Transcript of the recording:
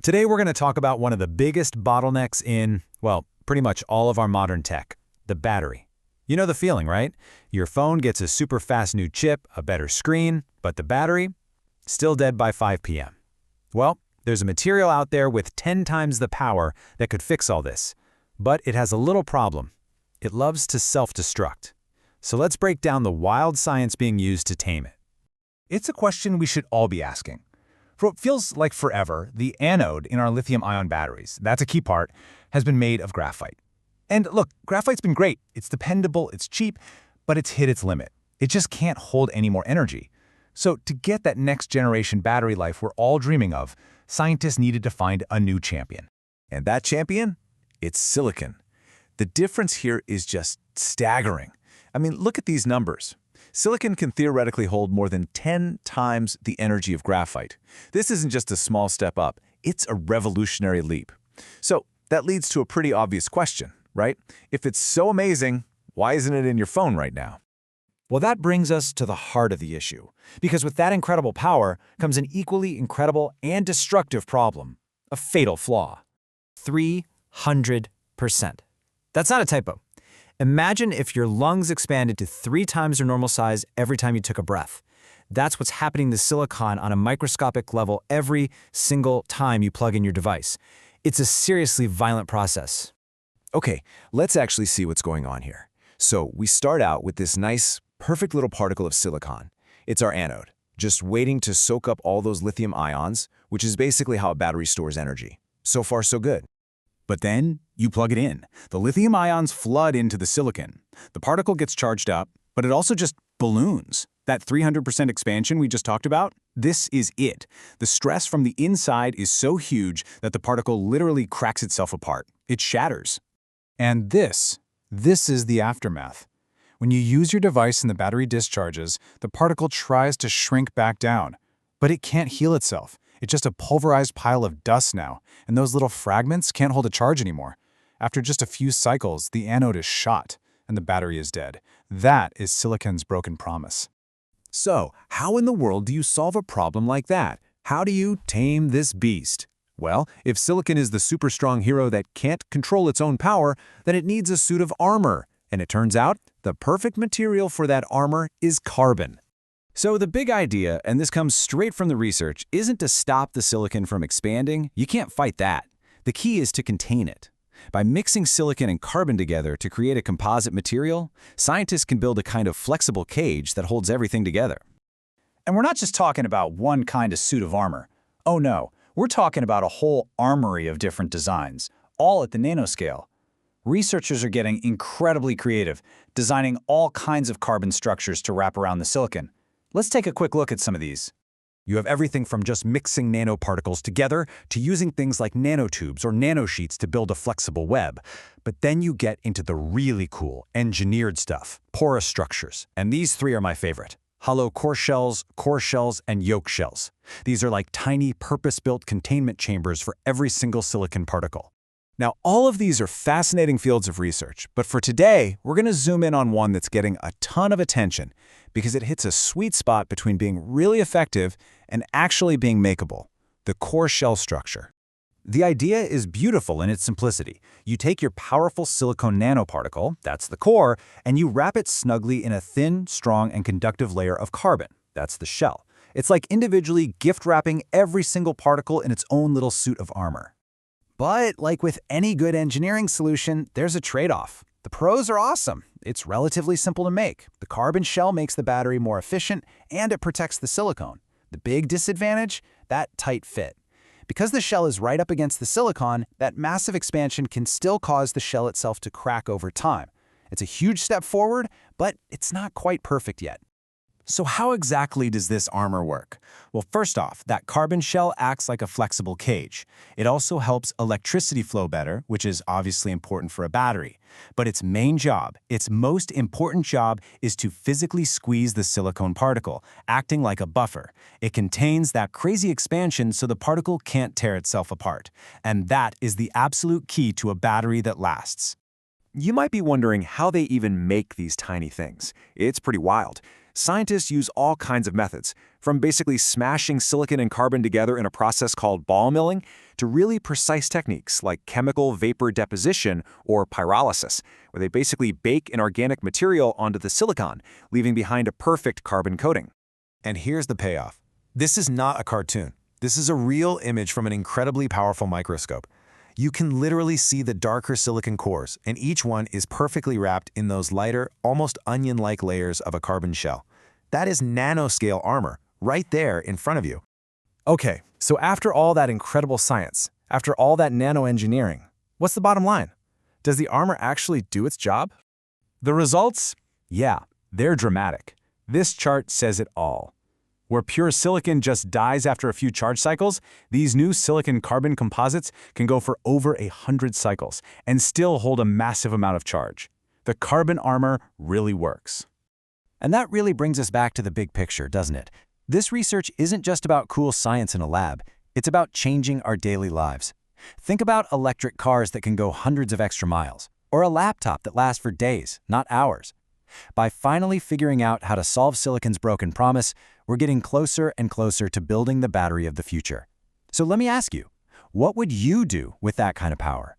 Today we're going to talk about one of the biggest bottlenecks in, well, pretty much all of our modern tech, the battery. You know the feeling, right? Your phone gets a super fast new chip, a better screen, but the battery? Still dead by 5 p.m. Well, there's a material out there with 10 times the power that could fix all this. But it has a little problem. It loves to self-destruct. So let's break down the wild science being used to tame it. It's a question we should all be asking. For what feels like forever, the anode in our lithium-ion batteries, that's a key part, has been made of graphite. And look, graphite's been great. It's dependable, it's cheap, but it's hit its limit. It just can't hold any more energy. So to get that next-generation battery life we're all dreaming of, scientists needed to find a new champion. And that champion? It's silicon. The difference here is just staggering. I mean, look at these numbers. Silicon can theoretically hold more than 10 times the energy of graphite. This isn't just a small step up, it's a revolutionary leap. So that leads to a pretty obvious question, right? If it's so amazing, why isn't it in your phone right now? Well, that brings us to the heart of the issue, because with that incredible power comes an equally incredible and destructive problem, a fatal flaw. 300%. That's not a typo. Imagine if your lungs expanded to 3 times their normal size every time you took a breath. That's what's happening to silicon on a microscopic level every single time you plug in your device. It's a seriously violent process. Okay, let's actually see what's going on here. So we start out with this nice, perfect little particle of silicon. It's our anode, just waiting to soak up all those lithium ions, which is basically how a battery stores energy. So far, so good. But then you plug it in. The lithium ions flood into the silicon. The particle gets charged up, but it also just balloons. That 300% expansion we just talked about, this is it. The stress from the inside is so huge that the particle literally cracks itself apart. It shatters. And this is the aftermath. When you use your device and the battery discharges, the particle tries to shrink back down. But it can't heal itself. It's just a pulverized pile of dust now, and those little fragments can't hold a charge anymore. After just a few cycles, the anode is shot, and the battery is dead. That is silicon's broken promise. So, how in the world do you solve a problem like that? How do you tame this beast? Well, if silicon is the super strong hero that can't control its own power, then it needs a suit of armor. And it turns out, the perfect material for that armor is carbon. So the big idea, and this comes straight from the research, isn't to stop the silicon from expanding. You can't fight that. The key is to contain it. By mixing silicon and carbon together to create a composite material, scientists can build a kind of flexible cage that holds everything together. And we're not just talking about one kind of suit of armor. Oh no, we're talking about a whole armory of different designs, all at the nanoscale. Researchers are getting incredibly creative, designing all kinds of carbon structures to wrap around the silicon. Let's take a quick look at some of these. You have everything from just mixing nanoparticles together to using things like nanotubes or nanosheets to build a flexible web. But then you get into the really cool, engineered stuff, porous structures. And these 3 are my favorite. Hollow core shells, and yolk shells. These are like tiny, purpose-built containment chambers for every single silicon particle. Now, all of these are fascinating fields of research, but for today, we're going to zoom in on one that's getting a ton of attention because it hits a sweet spot between being really effective and actually being makeable, the core shell structure. The idea is beautiful in its simplicity. You take your powerful silicon nanoparticle, that's the core, and you wrap it snugly in a thin, strong, and conductive layer of carbon, that's the shell. It's like individually gift-wrapping every single particle in its own little suit of armor. But like with any good engineering solution, there's a trade-off. The pros are awesome. It's relatively simple to make. The carbon shell makes the battery more efficient, and it protects the silicon. The big disadvantage? That tight fit. Because the shell is right up against the silicon, that massive expansion can still cause the shell itself to crack over time. It's a huge step forward, but it's not quite perfect yet. So how exactly does this armor work? Well, first off, that carbon shell acts like a flexible cage. It also helps electricity flow better, which is obviously important for a battery. But its main job, its most important job, is to physically squeeze the silicon particle, acting like a buffer. It contains that crazy expansion so the particle can't tear itself apart. And that is the absolute key to a battery that lasts. You might be wondering how they even make these tiny things. It's pretty wild. Scientists use all kinds of methods, from basically smashing silicon and carbon together in a process called ball milling, to really precise techniques like chemical vapor deposition or pyrolysis, where they basically bake an organic material onto the silicon, leaving behind a perfect carbon coating. And here's the payoff. This is not a cartoon. This is a real image from an incredibly powerful microscope. You can literally see the darker silicon cores, and each one is perfectly wrapped in those lighter, almost onion-like layers of a carbon shell. That is nanoscale armor, right there in front of you. Okay, so after all that incredible science, after all that nanoengineering, what's the bottom line? Does the armor actually do its job? The results? Yeah, they're dramatic. This chart says it all. Where pure silicon just dies after a few charge cycles, these new silicon-carbon composites can go for over 100 cycles and still hold a massive amount of charge. The carbon armor really works. And that really brings us back to the big picture, doesn't it? This research isn't just about cool science in a lab, it's about changing our daily lives. Think about electric cars that can go hundreds of extra miles, or a laptop that lasts for days, not hours. By finally figuring out how to solve silicon's broken promise, we're getting closer and closer to building the battery of the future. So let me ask you, what would you do with that kind of power?